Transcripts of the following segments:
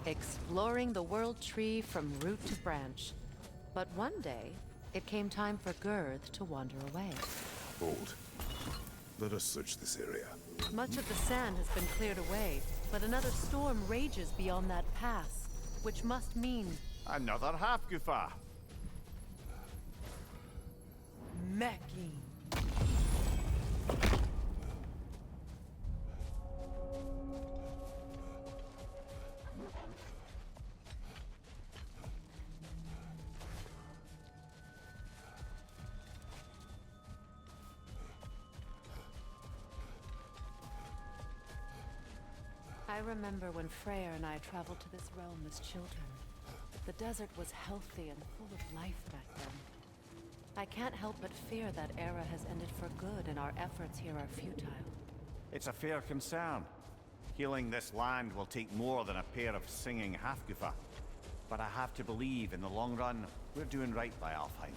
exploring the world tree from root to branch. But one day, it came time for Girth to wander away. Hold. Let us search this area. Much of the sand has been cleared away, but another storm rages beyond that pass, which must mean... Another Hafgufa! Mecking. I remember when Freyr and I traveled to this realm as children. The desert was healthy and full of life back then. I can't help but fear that era has ended for good and our efforts here are futile. It's a fair concern. Healing this land will take more than a pair of singing Hafgufa. But I have to believe in the long run, we're doing right by Alfheim.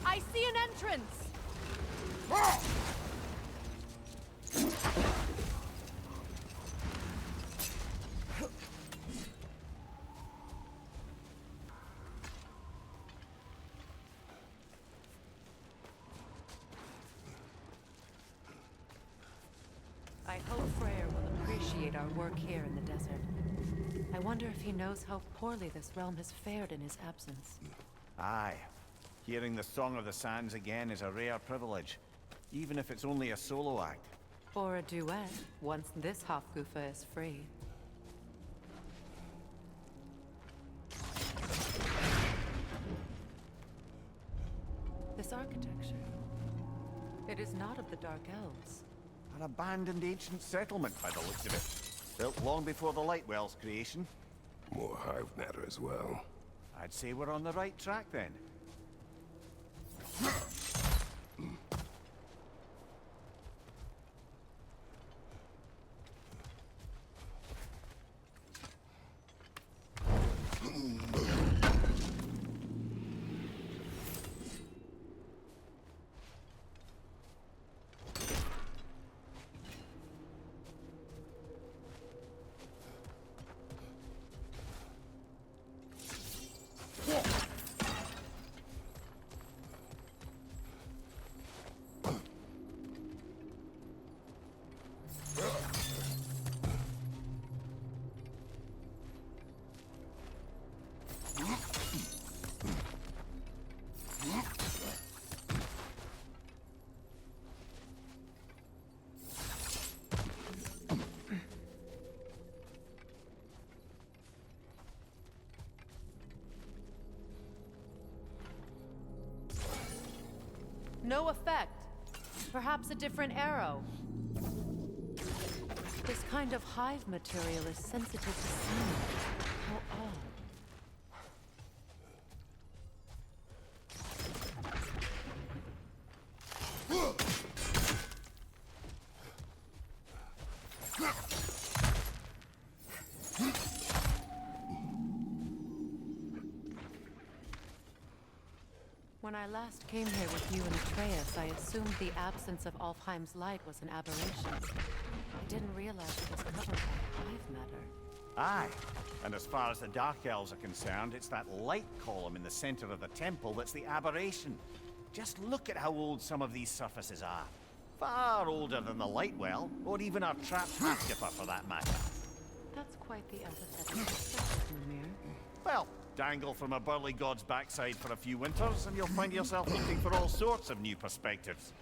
I see an entrance! I hope Freyr will appreciate our work here in the desert. I wonder if he knows how poorly this realm has fared in his absence. Aye. Hearing the Song of the Sands again is a rare privilege, even if it's only a solo act. Or a duet, once this Hafgufa is free. This architecture. It is not of the Dark Elves. An abandoned ancient settlement by the looks of it. Built long before the Lightwell's creation. More hive matter as well. I'd say we're on the right track then. No effect. Perhaps a different arrow. This kind of hive material is sensitive to smell. How odd. When I last came here with you and Atreus, I assumed the absence of Alfheim's light was an aberration. I didn't realize it was covered by hive matter. Aye. And as far as the Dark Elves are concerned, it's that light column in the center of the temple that's the aberration. Just look at how old some of these surfaces are. Far older than the Lightwell, or even our trapped Hafgufa for that matter. That's quite the empathetic perspective, Nornir. Well, dangle from a burly god's backside for a few winters, and you'll find yourself looking for all sorts of new perspectives.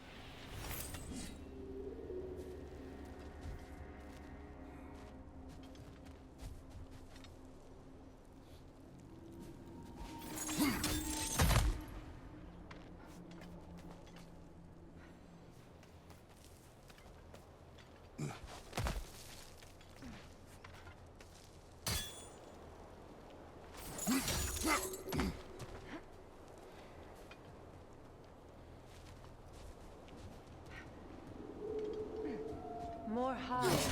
More hides.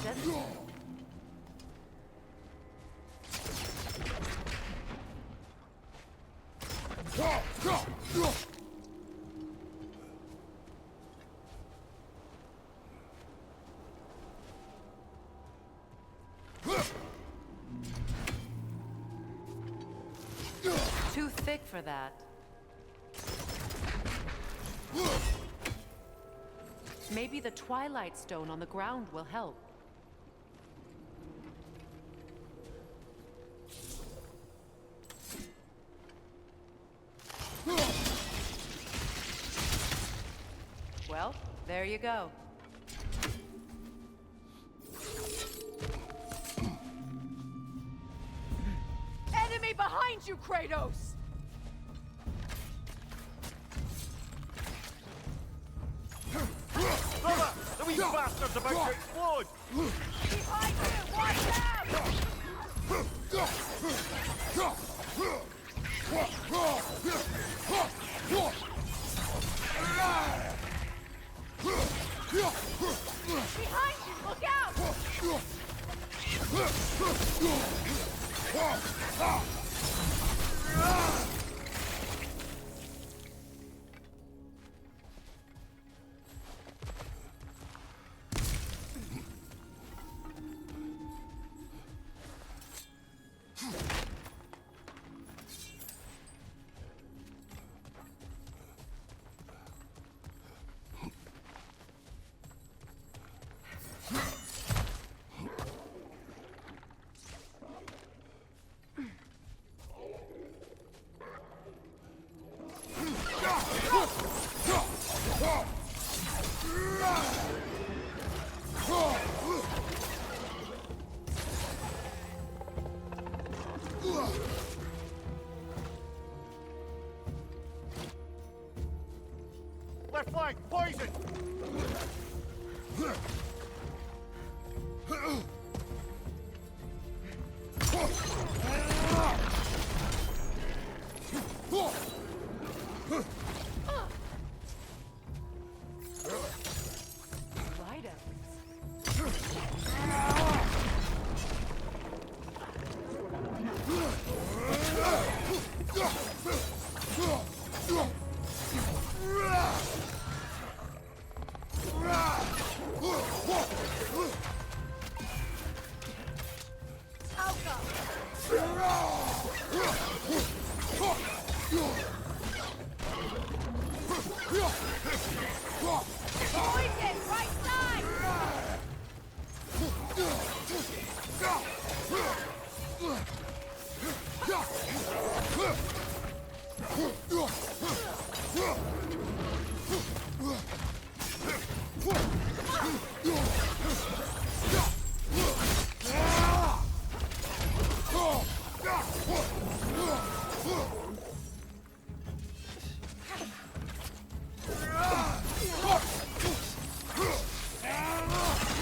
That's it. Too thick for that. Maybe the Twilight Stone on the ground will help. Well, there you go. Enemy behind you, Kratos! Brother! The wee bastard's about to explode! Behind you! Watch out! Behind you! Look out! Left flank, poison!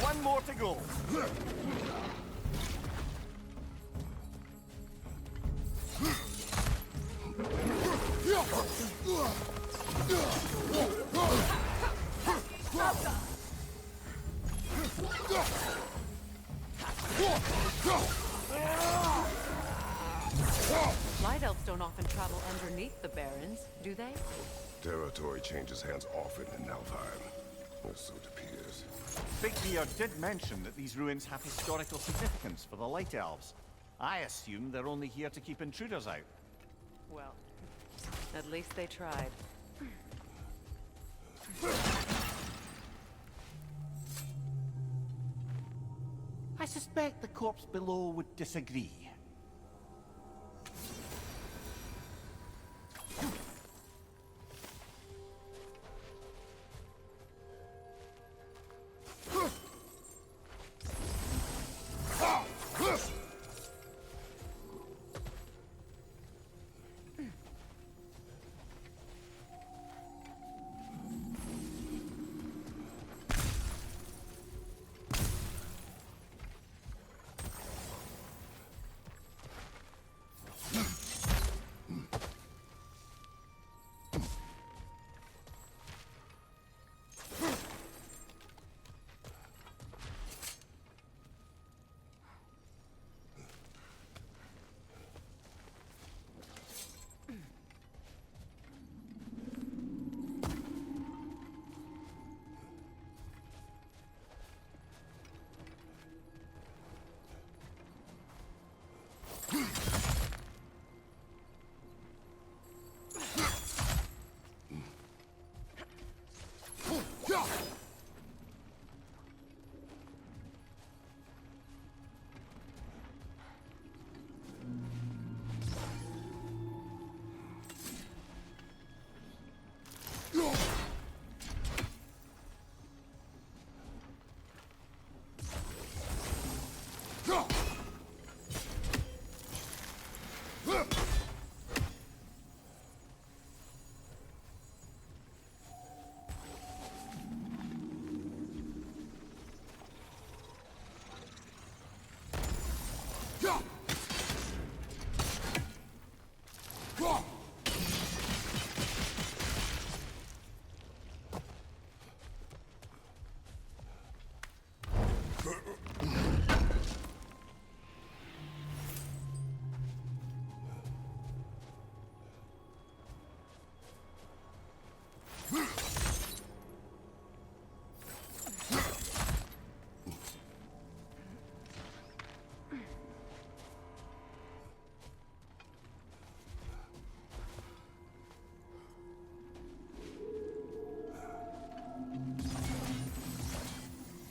One more to go. Light elves don't often travel underneath the barrens, do they? Territory changes hands often in Alfheim. Or so it appears. Big Beard did mention that these ruins have historical significance for the Light Elves. I assume they're only here to keep intruders out. Well, at least they tried. I suspect the corpse below would disagree.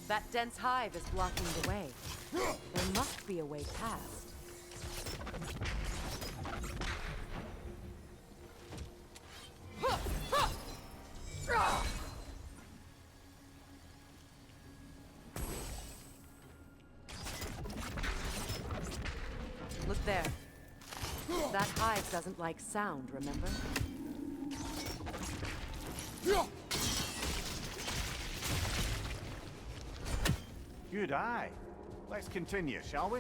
That dense hive is blocking the way. There must be a way past. Look there. That hive doesn't like sound, remember? Good eye. Let's continue, shall we?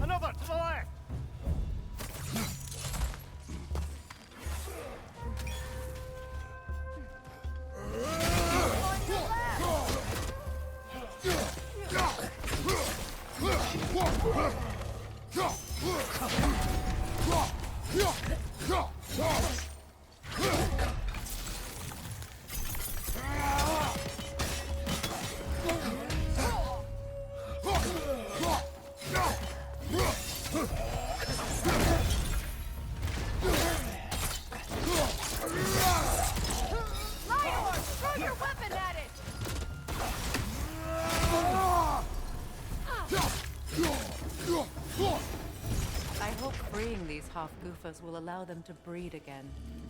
Another to the left! Throw your weapon at it! Freeing these Hafgufas will allow them to breed again.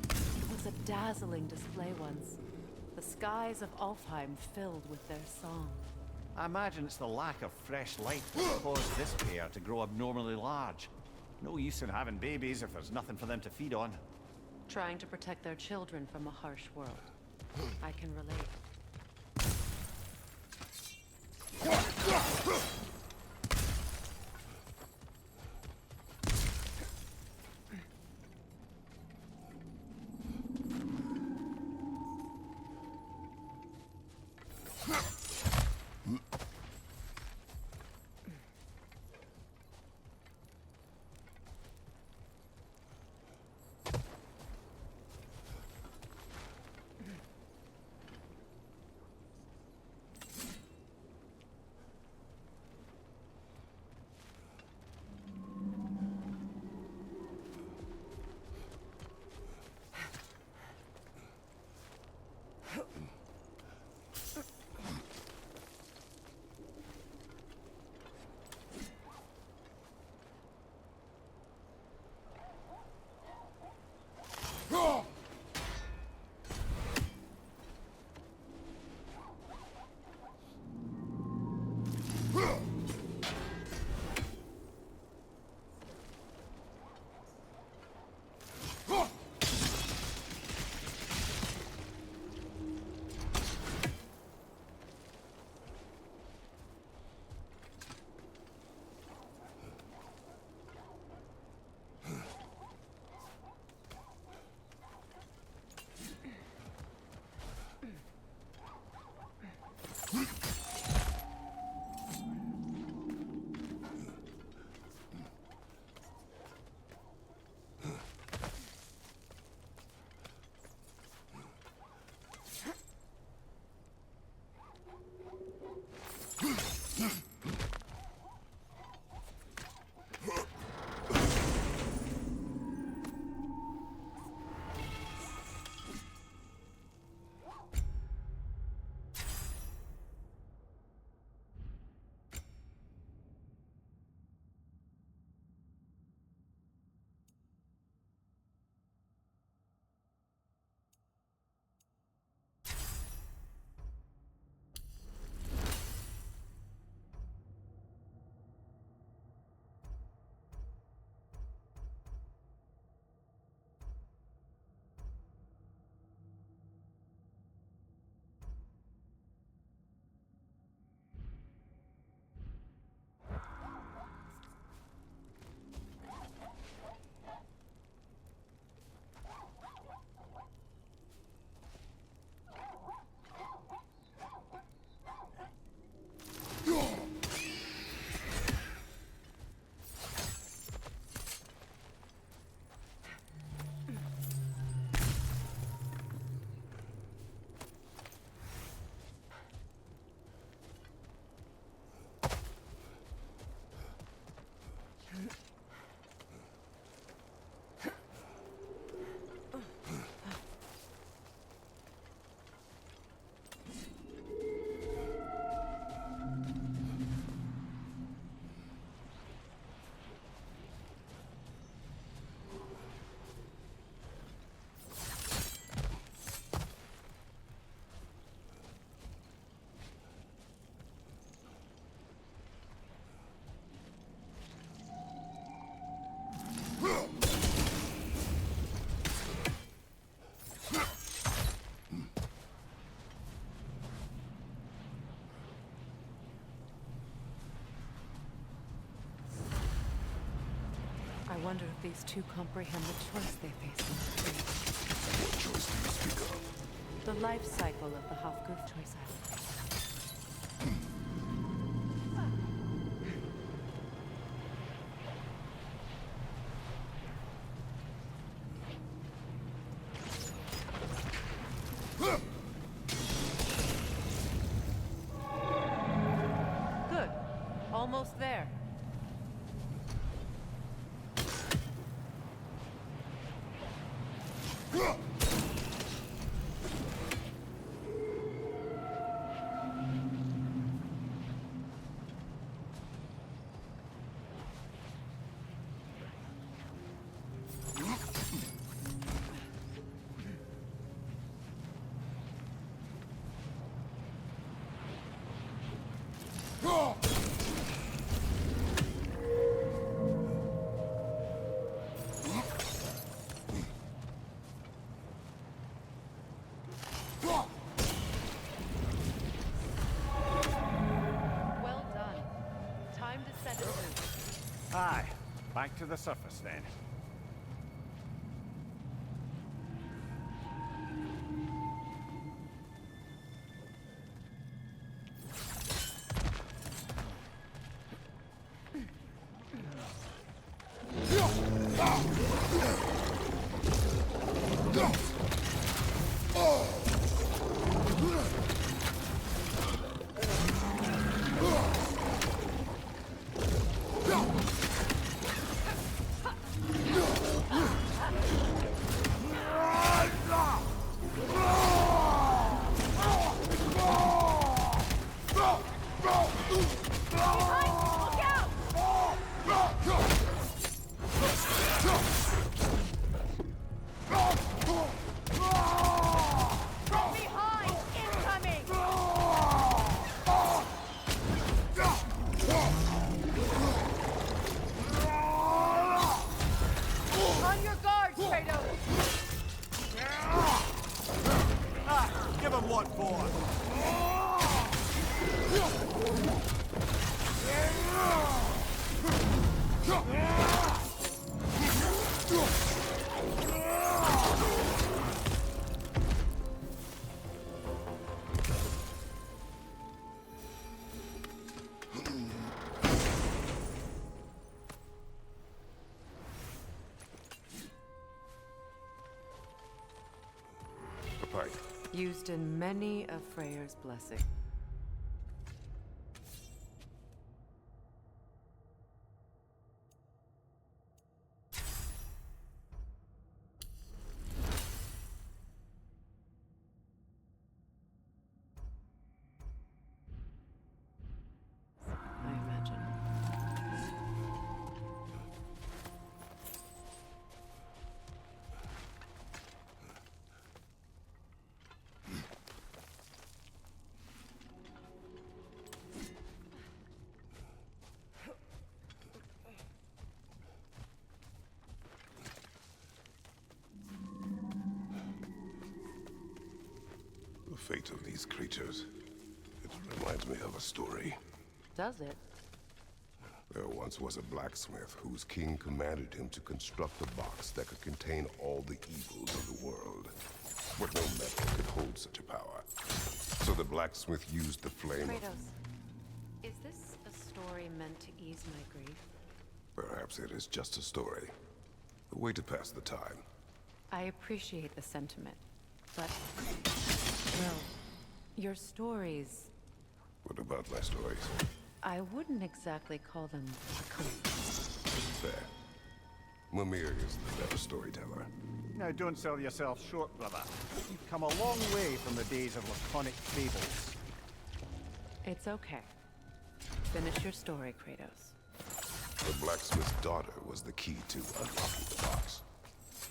It was a dazzling display once. The skies of Alfheim filled with their song. I imagine it's the lack of fresh light that caused this pair to grow abnormally large. No use in having babies if there's nothing for them to feed on. Trying to protect their children from a harsh world. I can relate. I wonder if these two comprehend the choice they face in the street. What choice do you speak of? The life cycle of the Hafguf choice island. Good. Almost there. the surface then. On your guard, Kratos! Give him what for! A pipe. Used in many of Freyr's blessings. I imagine. The fate of these creatures. It reminds me of a story. Does it? There once was a blacksmith whose king commanded him to construct a box that could contain all the evils of the world. But no metal could hold such a power. So the blacksmith used the flame of... Kratos, is this a story meant to ease my grief? Perhaps it is just a story. A way to pass the time. I appreciate the sentiment, but... well, your stories... What about my stories? I wouldn't exactly call them laconic. Fair. Mimir is the better storyteller. Now don't sell yourself short, brother. You've come a long way from the days of laconic fables. It's okay. Finish your story, Kratos. The blacksmith's daughter was the key to unlocking the box.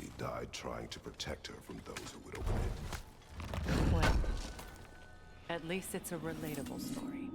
He died trying to protect her from those who would open it. Well, at least it's a relatable story.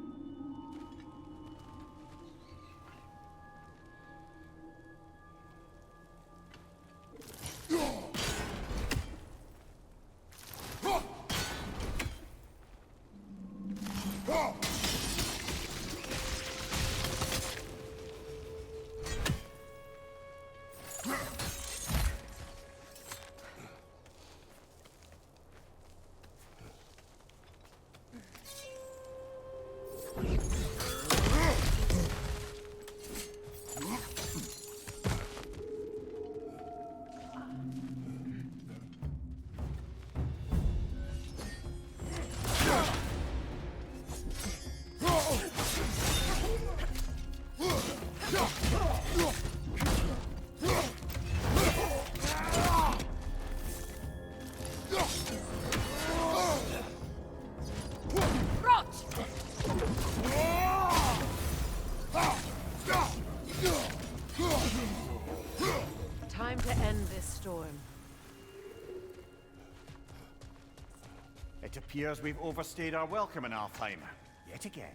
Time to end this storm. It appears we've overstayed our welcome in Alfheim. Yet again.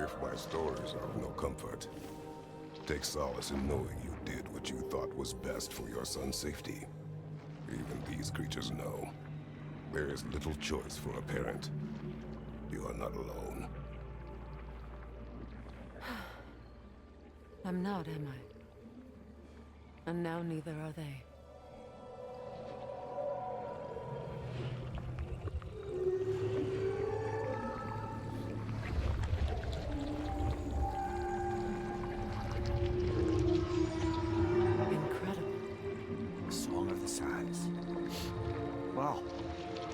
If my stories are of no comfort, take solace in knowing you did what you thought was best for your son's safety. Even these creatures know. There is little choice for a parent. You are not alone. I'm not, am I? And now neither are they. Incredible. Song of the Sands. Well,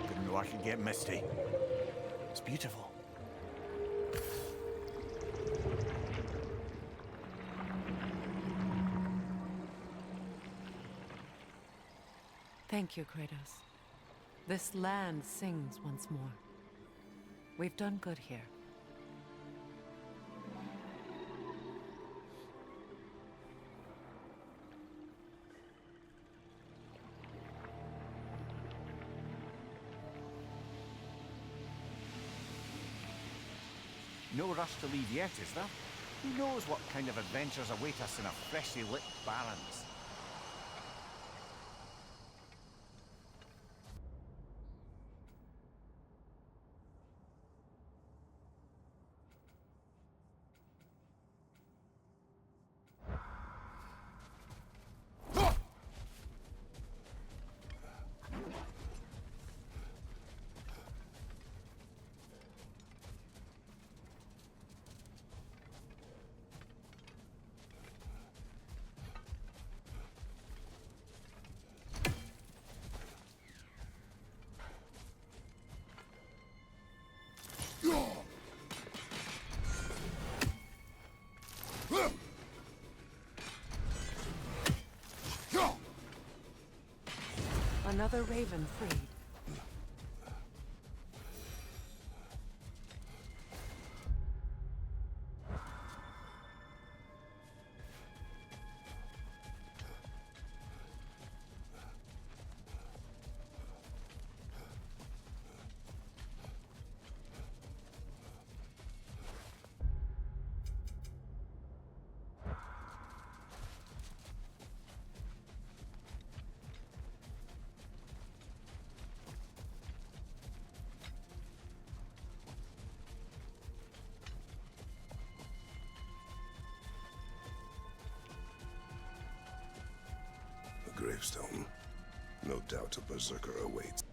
didn't know I could get misty. It's beautiful. Thank you, Kratos. This land sings once more. We've done good here. No rush to leave yet, is there? Who knows what kind of adventures await us in our freshly lit barrens? Another Raven freed. Gravestone. No doubt a Berserker awaits.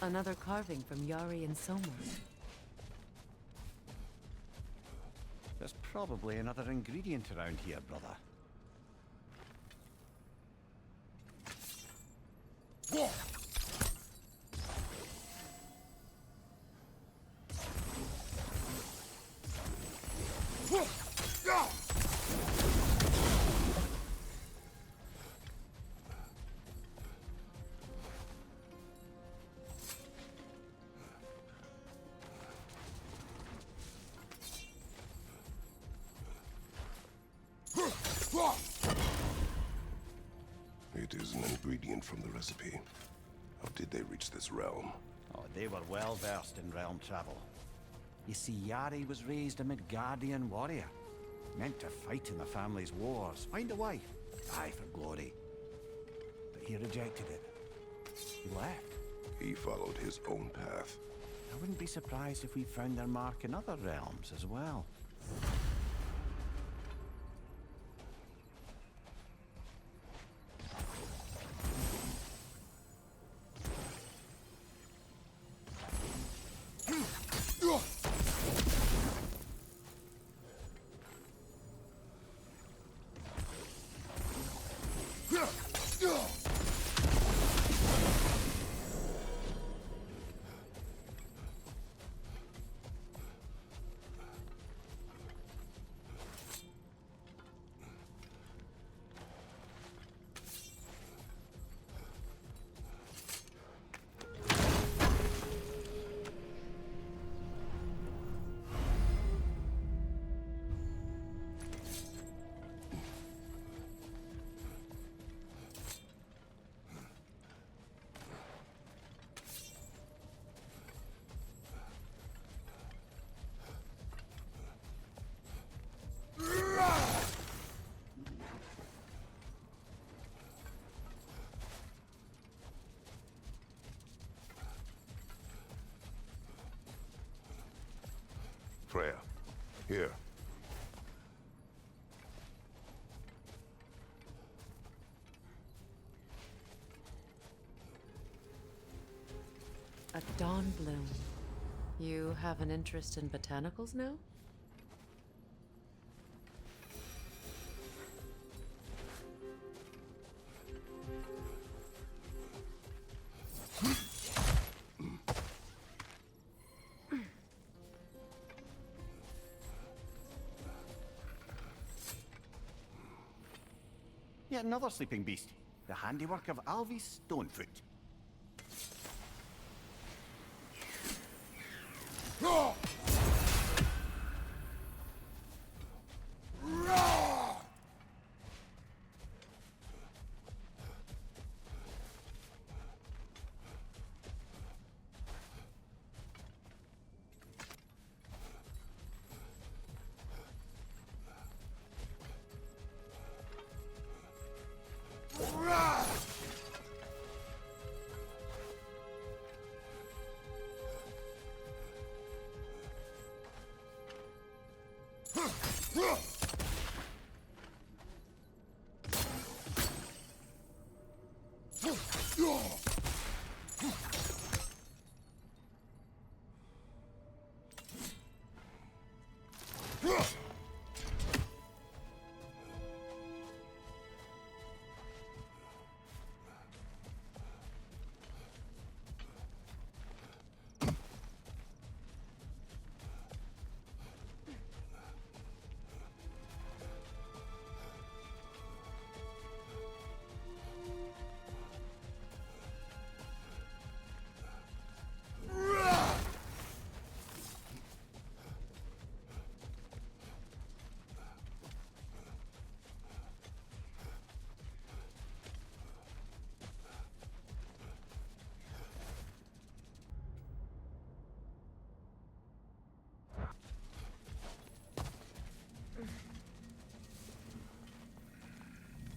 Another carving from Yari and Soma. There's probably another ingredient around here, brother. It is an ingredient from the recipe. How did they reach this realm? Oh, they were well versed in realm travel. You see, Yari was raised a Midgardian warrior. Meant to fight in the family's wars, find a wife, die for glory. But he rejected it. He left. He followed his own path. I wouldn't be surprised if we found their mark in other realms as well. Freya, here. A dawn bloom. You have an interest in botanicals now? Yet another sleeping beast. The handiwork of Alvis Stonefoot.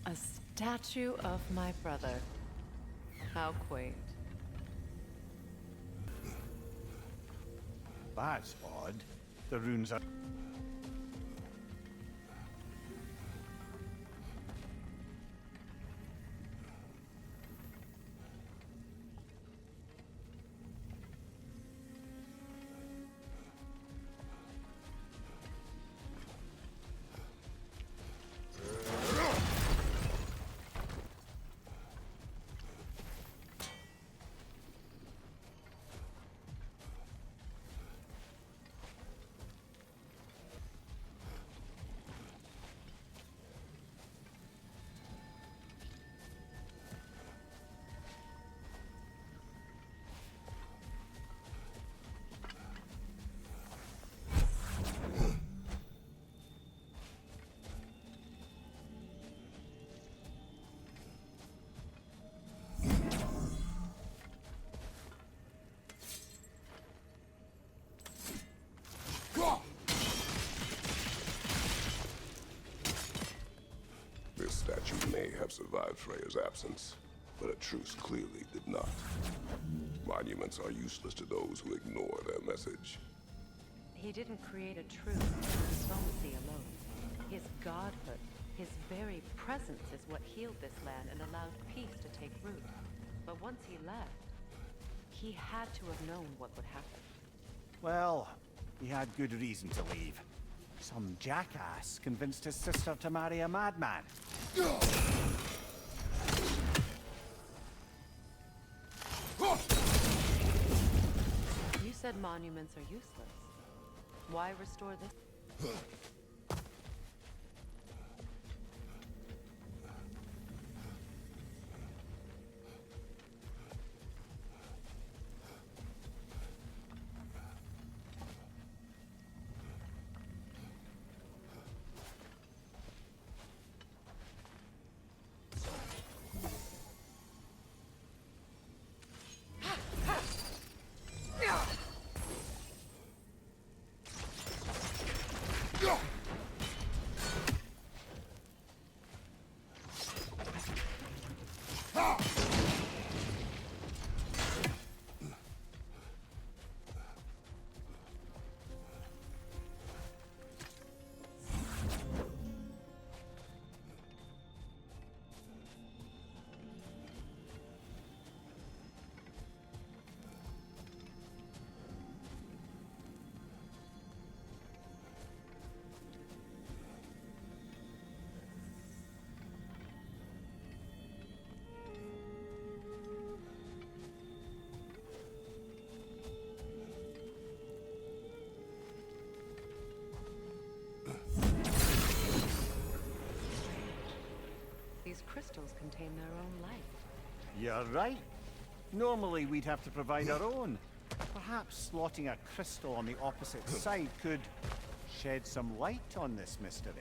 A statue of my brother. How quaint. That's odd. The runes are... This statue may have survived Freyr's absence, but a truce clearly did not. Monuments are useless to those who ignore their message. He didn't create a truce with diplomacy alone. His godhood, his very presence is what healed this land and allowed peace to take root. But once he left, he had to have known what would happen. Well, he had good reason to leave. Some jackass convinced his sister to marry a madman. You said monuments are useless. Why restore this? crystals contain their own life. You're right. Normally we'd have to provide our own. Perhaps slotting a crystal on the opposite side could shed some light on this mystery.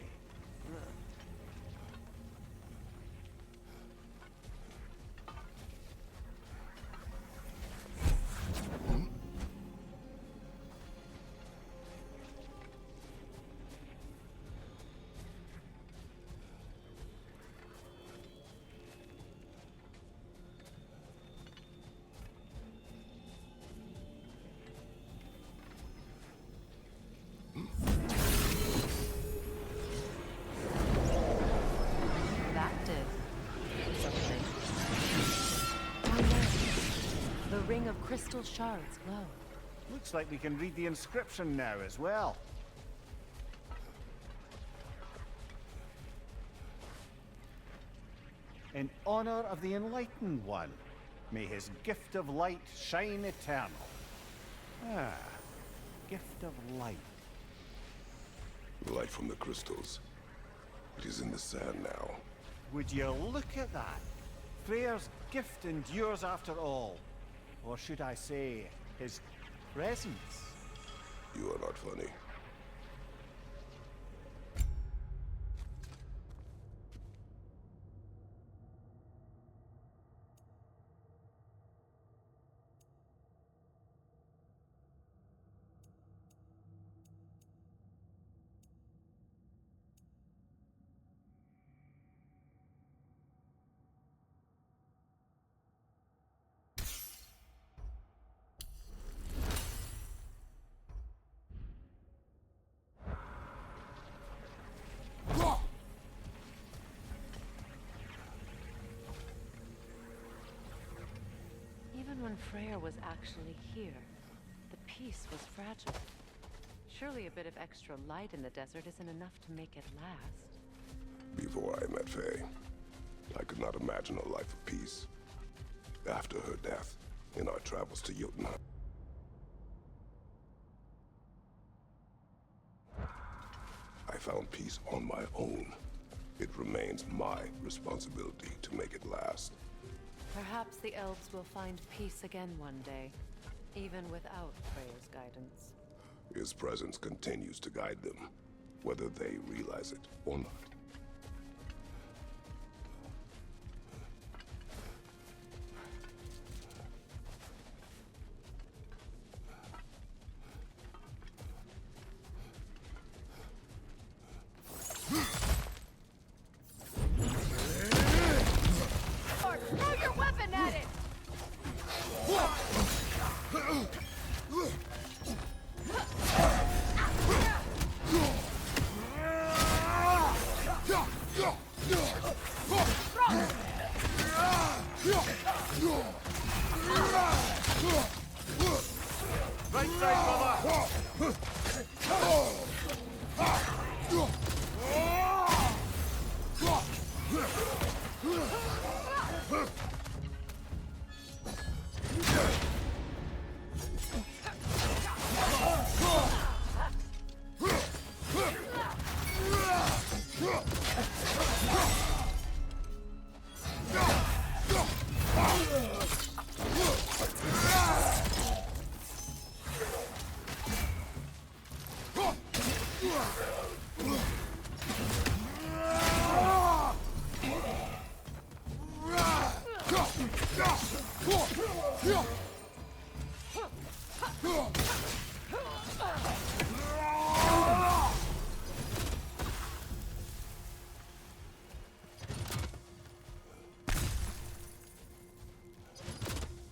Ring of crystal shards glow. Looks like we can read the inscription now as well. In honor of the Enlightened One, may his gift of light shine eternal. Ah, gift of light. Light from the crystals. It is in the sand now. Would you look at that? Freyr's gift endures after all. Or should I say, his presence? You are not funny. Even when Freyr was actually here, the peace was fragile. Surely a bit of extra light in the desert isn't enough to make it last. Before I met Faye, I could not imagine a life of peace. After her death, in our travels to Jotunheim, I found peace on my own. It remains my responsibility to make it last. Perhaps the elves will find peace again one day, even without Freyr's guidance. His presence continues to guide them, whether they realize it or not.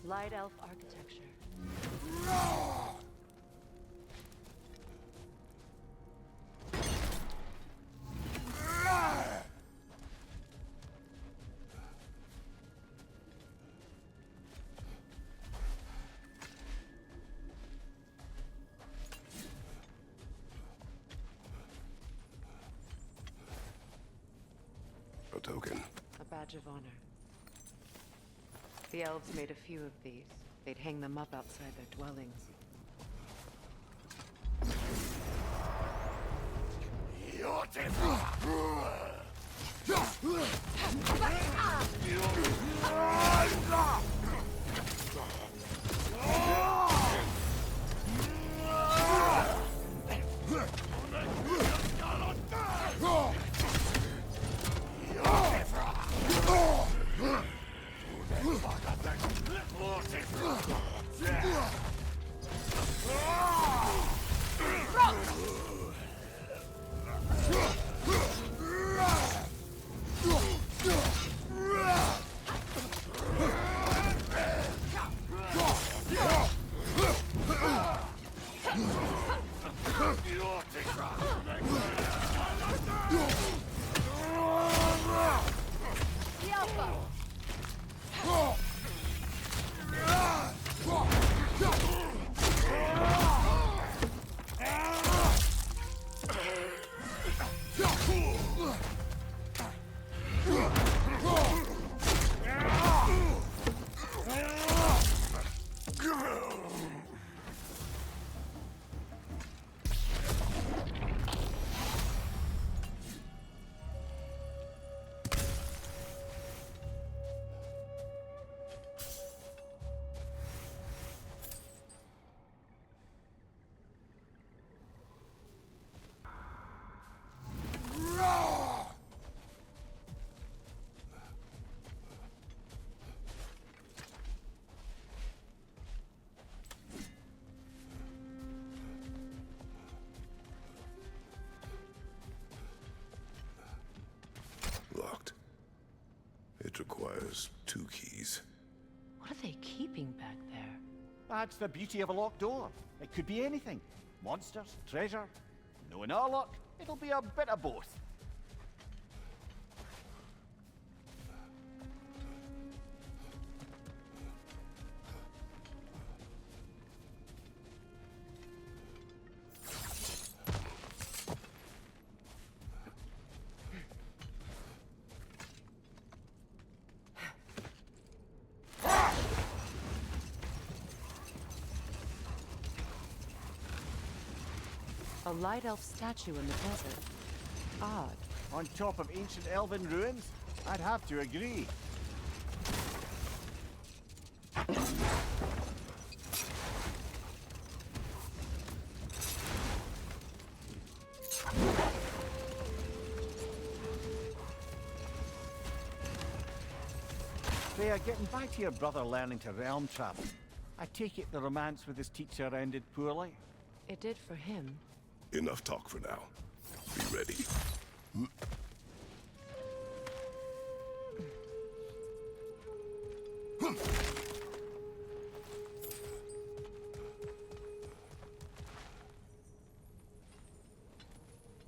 Light elf architecture. A token. A badge of honor. The elves made a few of these. They'd hang them up outside their dwellings. Locked. It requires 2 keys. What are they keeping back there? That's the beauty of a locked door. It could be anything. Monsters, treasure. Knowing our luck, it'll be a bit of both. A light elf statue in the desert. Odd. On top of ancient elven ruins? I'd have to agree. Freya, getting back to your brother learning to realm travel. I take it the romance with his teacher ended poorly? It did for him. Enough talk for now. Be ready.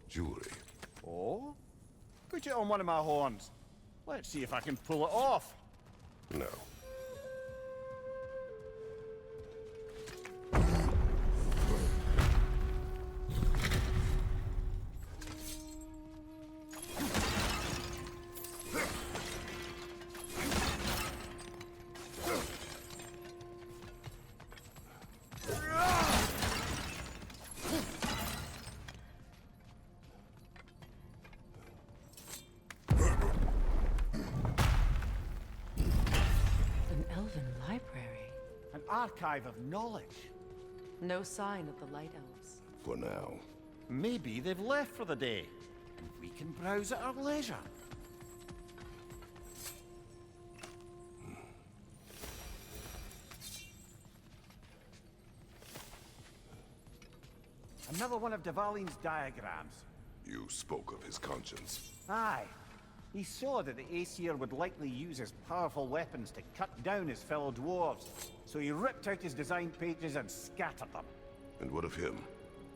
Jewelry. Oh? Put it on one of my horns. Let's see if I can pull it off. No. Archive of knowledge. No sign of the Light Elves. For now. Maybe they've left for the day, and we can browse at our leisure. Another one of Dvalin's diagrams. You spoke of his conscience. Aye. He saw that the Aesir would likely use his powerful weapons to cut down his fellow dwarves, so he ripped out his design pages and scattered them. And what of him?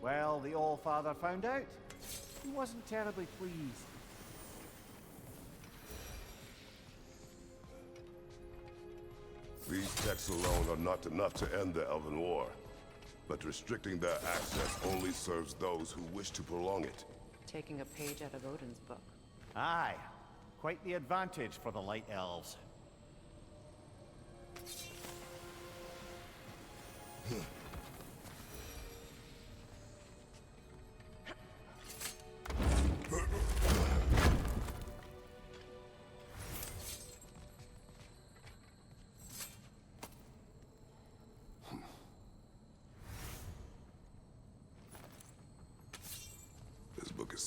Well, the All-Father found out. He wasn't terribly pleased. These texts alone are not enough to end the Elven War. But restricting their access only serves those who wish to prolong it. Taking a page out of Odin's book. Aye. Quite the advantage for the Light Elves.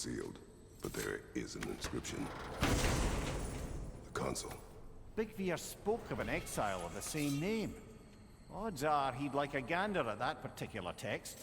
sealed, but there is an inscription. The console. Big Veer spoke of an exile of the same name. Odds are he'd like a gander at that particular text.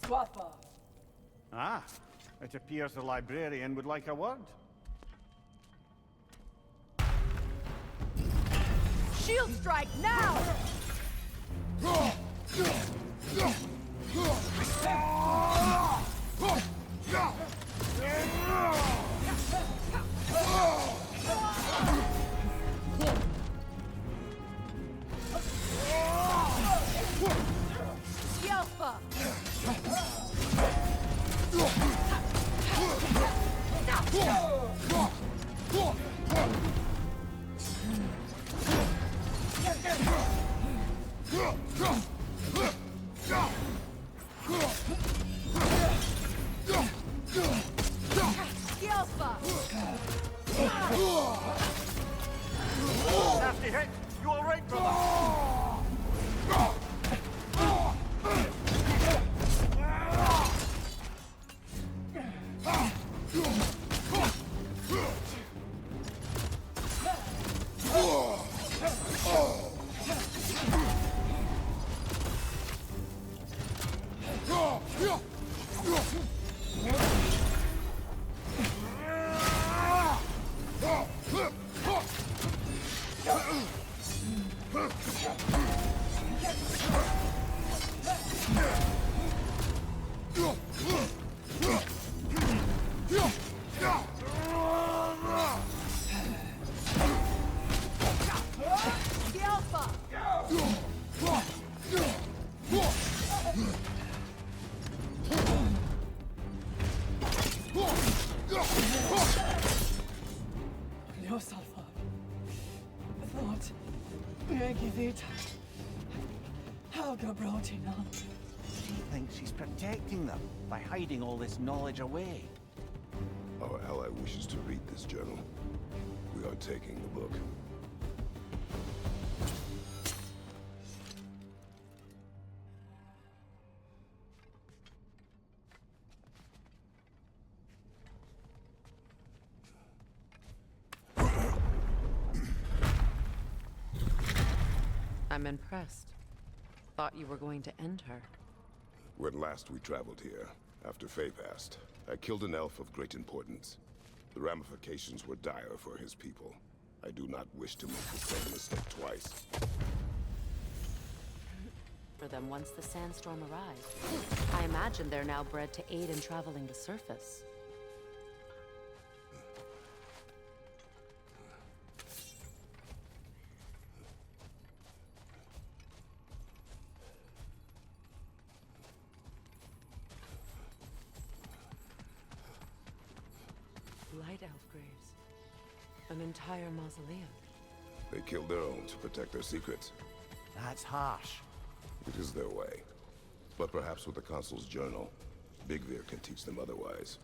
Swappa. Ah, it appears the librarian would like a word. Shield strike now! Yelpa! Nasty hit! You alright, brother? He thinks he's protecting them by hiding all this knowledge away. Our ally wishes to read this journal. We are taking the book. I'm impressed. Thought you were going to end her. When last we traveled here, after Faye passed, I killed an elf of great importance. The ramifications were dire for his people. I do not wish to make the same mistake twice. For them once the sandstorm arrived. I imagine they're now bred to aid in traveling the surface. Light elf graves. An entire mausoleum. They killed their own to protect their secrets. That's harsh. It is their way. But perhaps with the Consul's journal, Big Veer can teach them otherwise.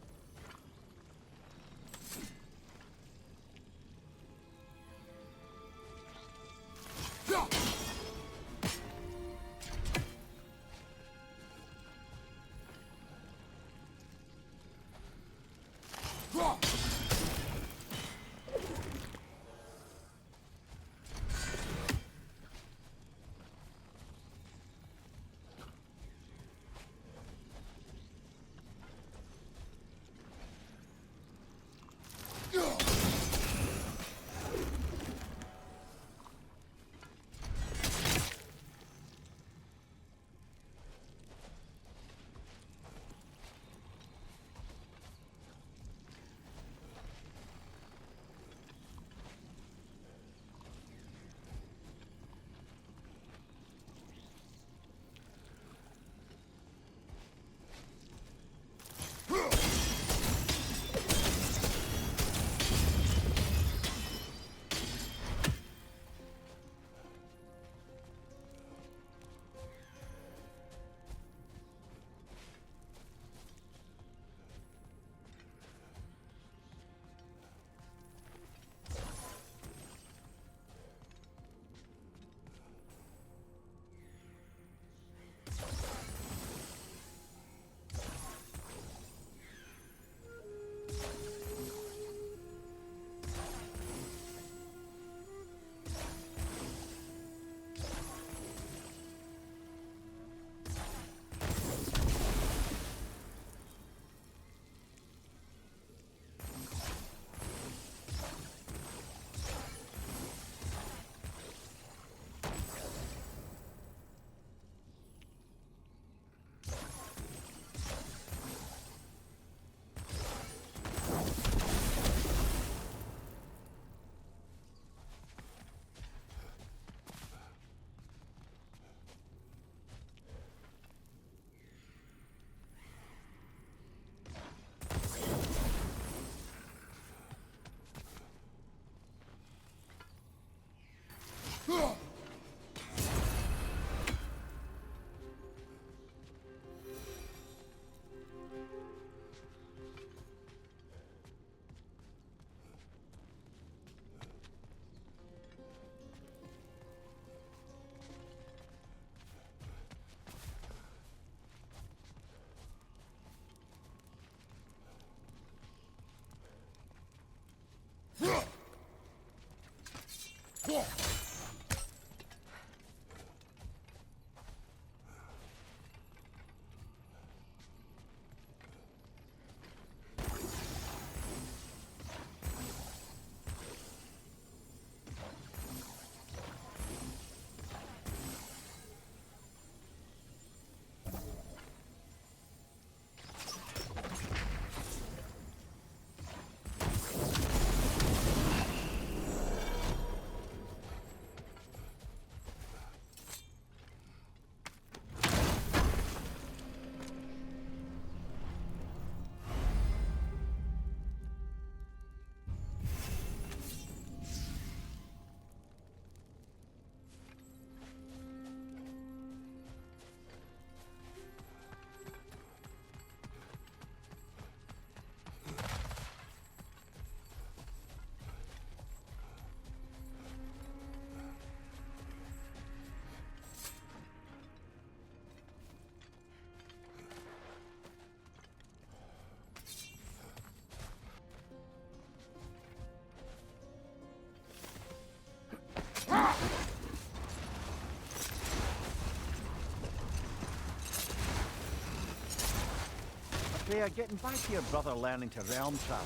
Freyr, getting back to your brother learning to realm travel.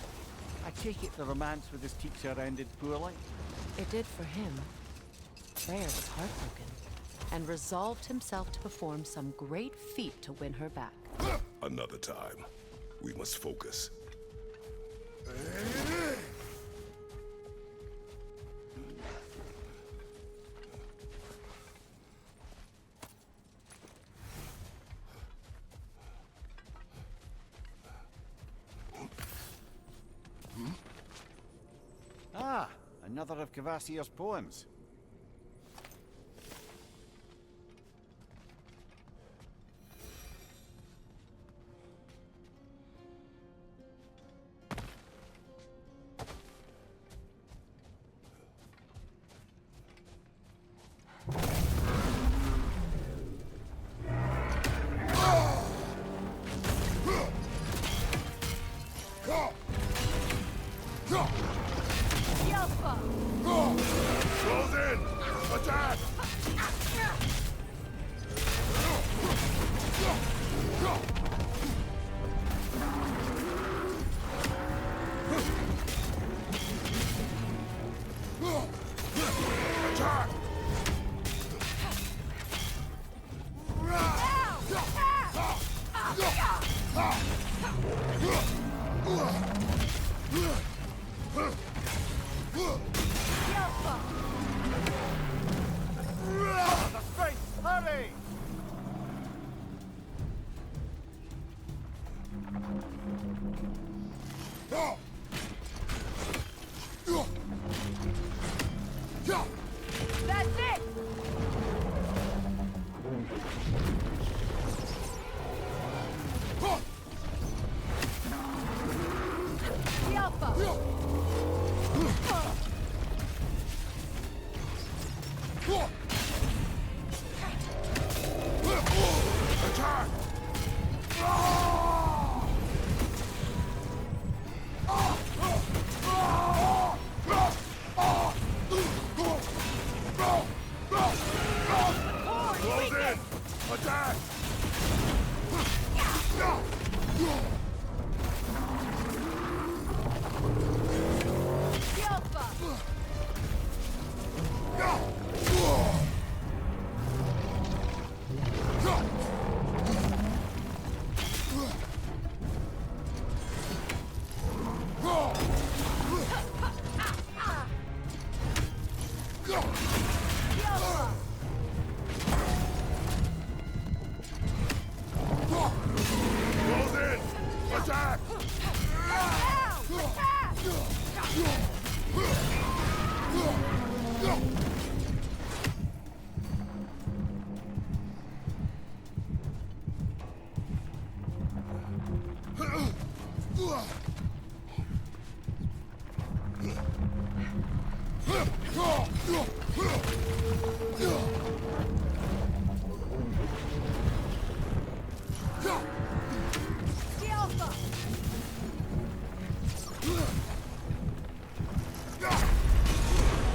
I take it the romance with his teacher ended poorly? It did for him. Freyr was heartbroken, and resolved himself to perform some great feat to win her back. Another time. We must focus. Ah, another of Kvasir's poems.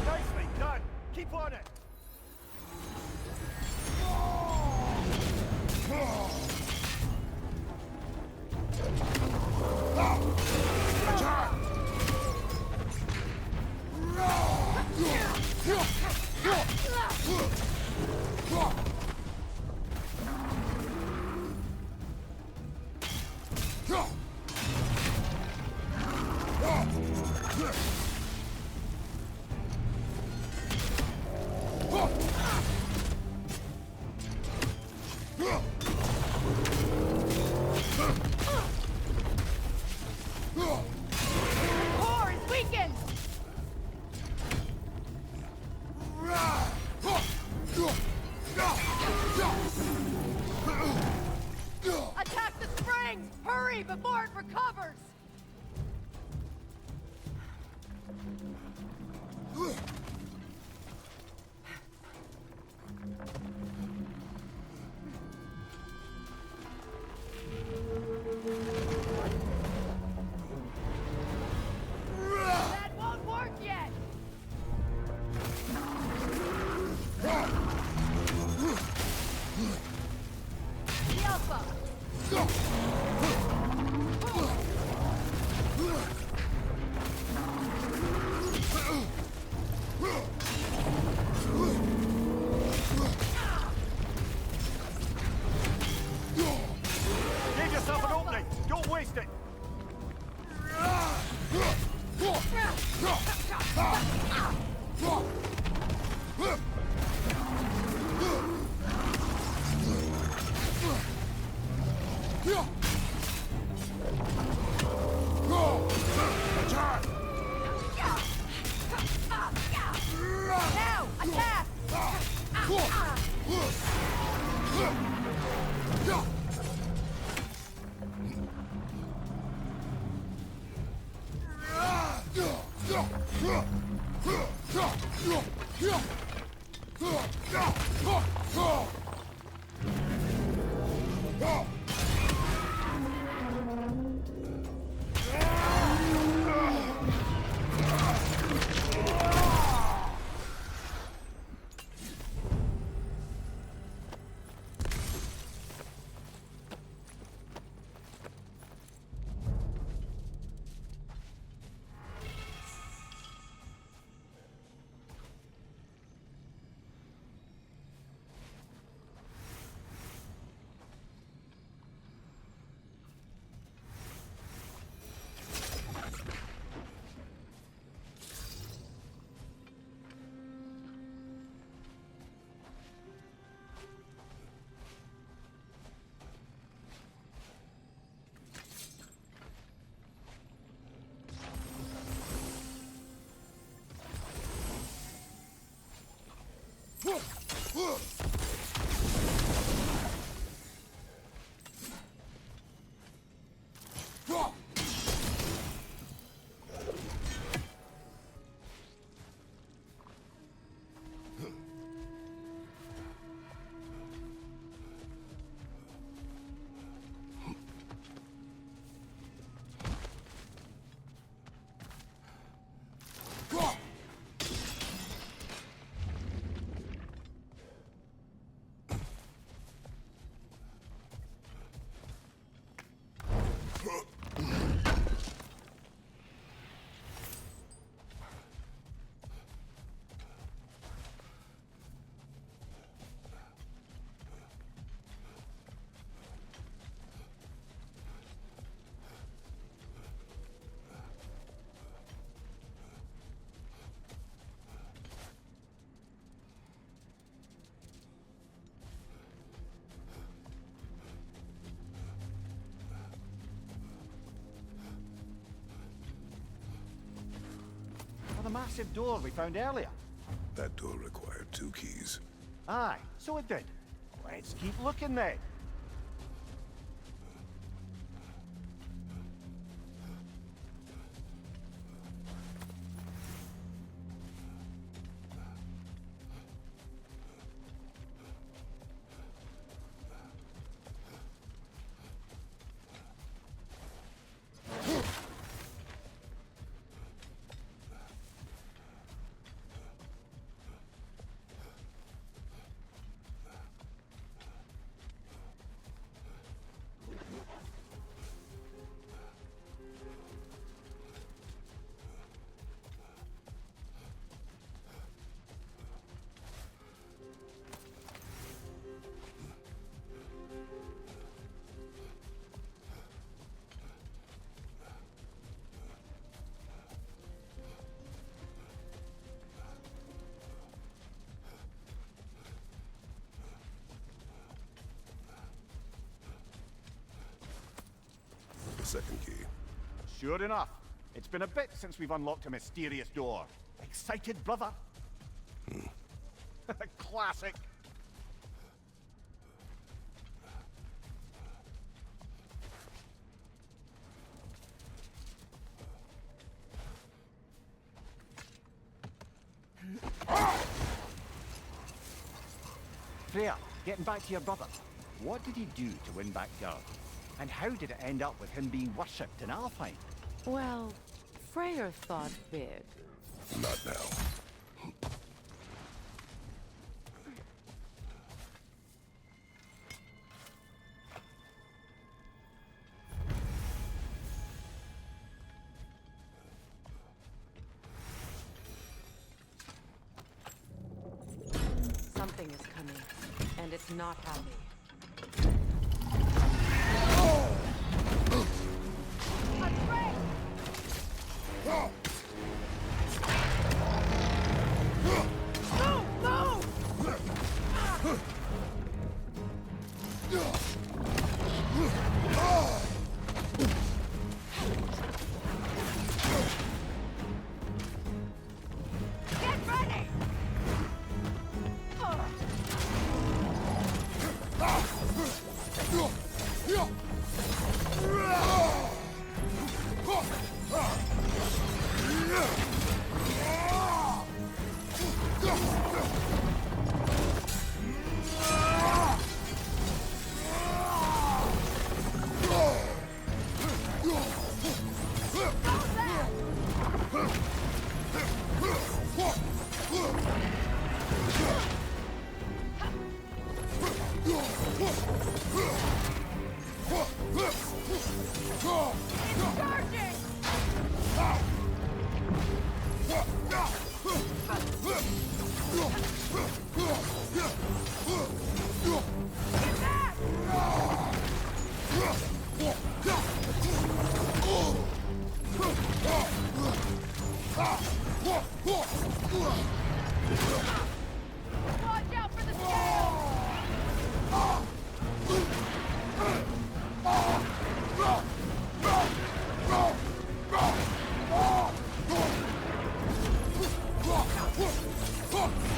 Nicely done! Now, attack! For the massive door we found earlier. That door required 2 keys. Aye, so it did. Let's keep looking then. The second key. Sure enough. It's been a bit since we've unlocked a mysterious door. Excited, brother? Classic. Freya, getting back to your brother. What did he do to win back Gerd? And how did it end up with him being worshipped in Alfheim? Well, Freyr thought big. Not now. Something is coming, and it's not happy. Watch out for the scale!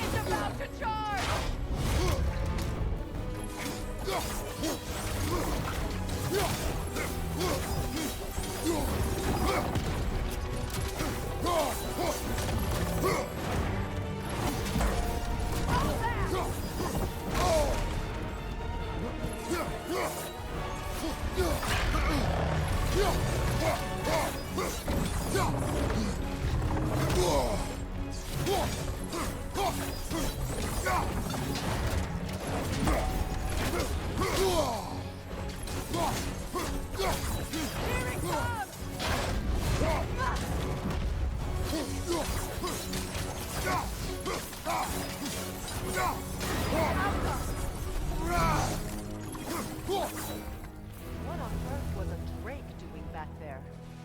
It's about to charge! What on earth was a drake doing back there?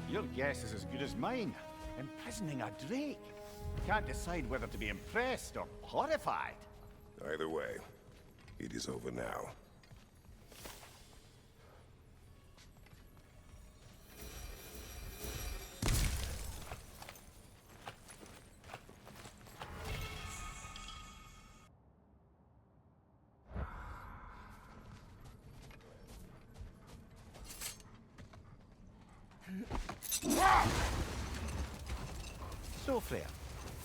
Your guess is as good as mine. Imprisoning a drake. Can't decide whether to be impressed or horrified. Either way, it is over now. So, Freyr,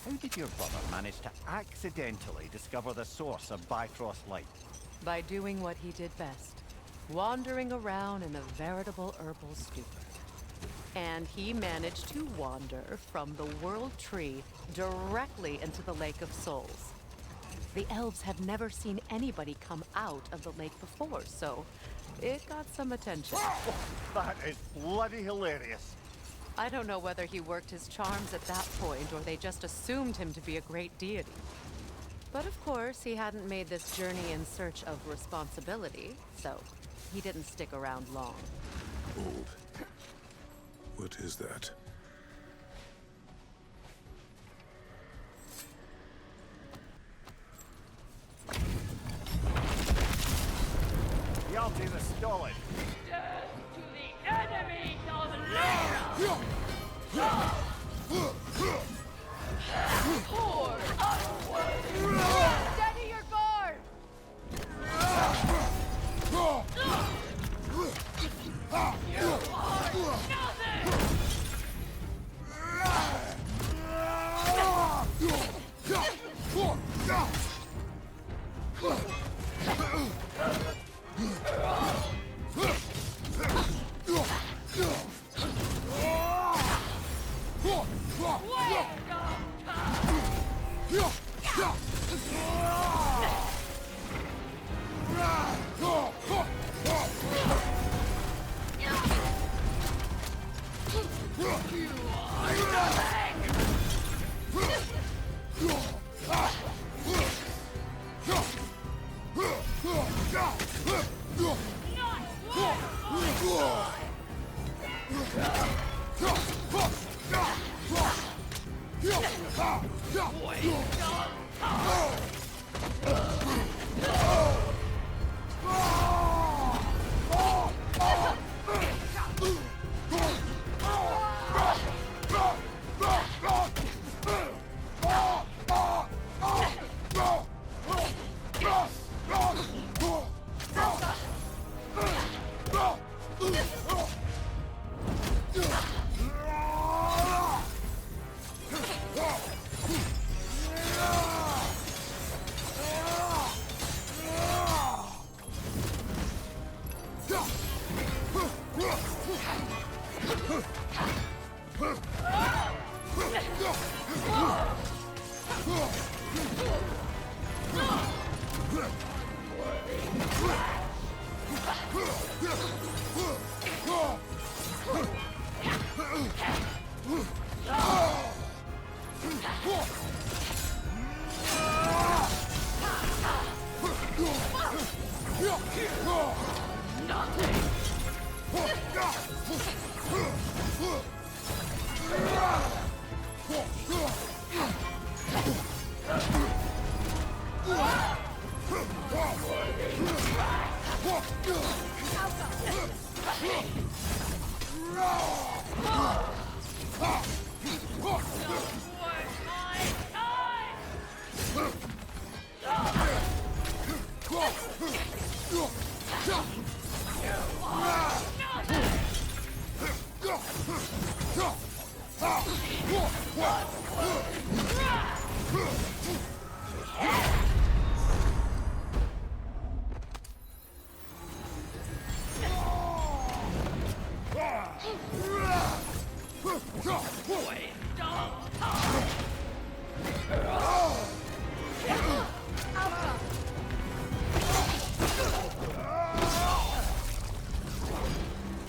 how did your brother manage to accidentally discover the source of Bifrost's light? By doing what he did best. Wandering around in a veritable herbal stupor. And he managed to wander from the World Tree directly into the Lake of Souls. The elves have never seen anybody come out of the lake before, so it got some attention. That is bloody hilarious. I don't know whether he worked his charms at that point or they just assumed him to be a great deity. But of course, he hadn't made this journey in search of responsibility, so he didn't stick around long. Hold. What is that? Hjalti the Stolid. Death to the enemies of Lyra! Poor, unworthy! Steady your guard! You are nothing!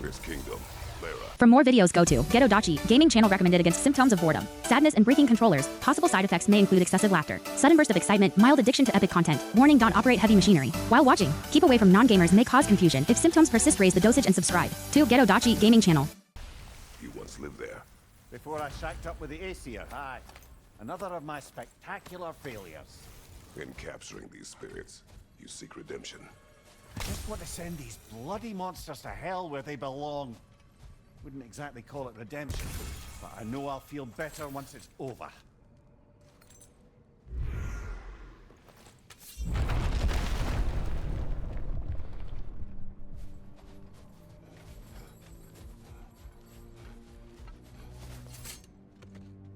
This kingdom, Lara. For more videos, go to Geto-Daci, gaming channel recommended against symptoms of boredom, sadness, and breaking controllers. Possible side effects may include excessive laughter, sudden burst of excitement, mild addiction to epic content. Warning: don't operate heavy machinery. While watching, keep away from non-gamers, may cause confusion. If symptoms persist, raise the dosage and subscribe to Geto-Daci gaming channel. You once lived there. Before I shacked up with the Aesir, aye. Another of my spectacular failures. In capturing these spirits, you seek redemption. I just want to send these bloody monsters to hell where they belong. Wouldn't exactly call it redemption, but I know I'll feel better once it's over.